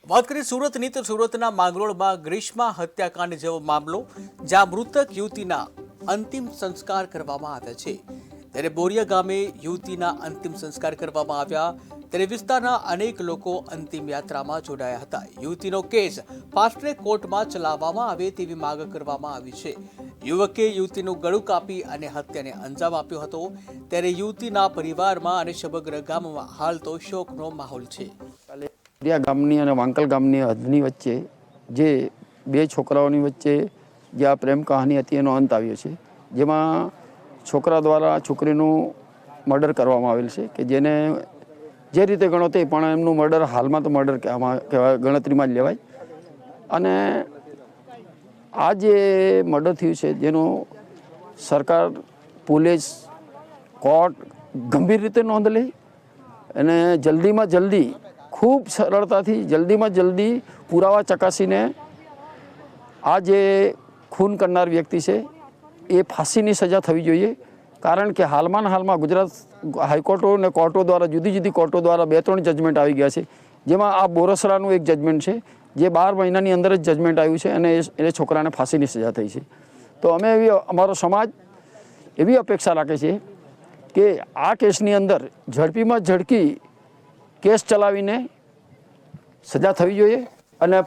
વાત કરીએ સુરતની તો સુરતના માંગરોળમાં ગ્રીષ્મા હત્યાકાંડ જેવો મામલો જ્યાં મૃતક યુવતીના અંતિમ સંસ્કાર કરવામાં આવ્યા છે ત્યારે બોરિયા ગામે યુવતીના અંતિમ સંસ્કાર કરવામાં આવ્યા ત્યારે વિસ્તારના અનેક લોકો અંતિમ યાત્રામાં જોડાયા હતા। યુવતીનો કેસ ફાસ્ટ ટ્રેક કોર્ટમાં ચલાવવામાં આવે તેવી માંગ કરવામાં આવી છે। યુવકે યુવતીનું ગળું કાપી અને હત્યાને અંજામ આપ્યો હતો ત્યારે યુવતીના પરિવારમાં અને સમગ્ર ગામમાં હાલ તો શોકનો માહોલ છે। બોરિયા ગામની અને વાંકલ ગામની હદની વચ્ચે જે બે છોકરાઓની વચ્ચે જે આ પ્રેમ કહાની હતી એનો અંત આવ્યો છે, જેમાં છોકરા દ્વારા છોકરીનું મર્ડર કરવામાં આવેલ છે કે જેને જે રીતે ગણો તે પણ એમનું મર્ડર હાલમાં તો મર્ડર કહેવાય ગણતરીમાં જ લેવાય। અને આ જે મર્ડર થયું છે જેનો સરકાર, પોલીસ, કોર્ટ ગંભીર રીતે નોંધ લે અને જલ્દીમાં જલ્દી ખૂબ સરળતાથી જલ્દીમાં જલ્દી પુરાવા ચકાસીને આ જે ખૂન કરનાર વ્યક્તિ છે એ ફાંસીની સજા થવી જોઈએ। કારણ કે હાલમાં ગુજરાત હાઈકોર્ટો અને કોર્ટો દ્વારા જુદી જુદી કોર્ટો દ્વારા 2-3 જજમેન્ટ આવી ગયા છે, જેમાં આ બોરસરાનું એક જજમેન્ટ છે જે 12 મહિનાની અંદર જ જજમેન્ટ આવ્યું છે અને એ છોકરાને ફાંસીની સજા થઈ છે। તો અમારો સમાજ એવી અપેક્ષા રાખે છે કે આ કેસની અંદર ઝડપીમાં ઝડપી કેસ ચલાવીને સજા થવી જોઈએ અને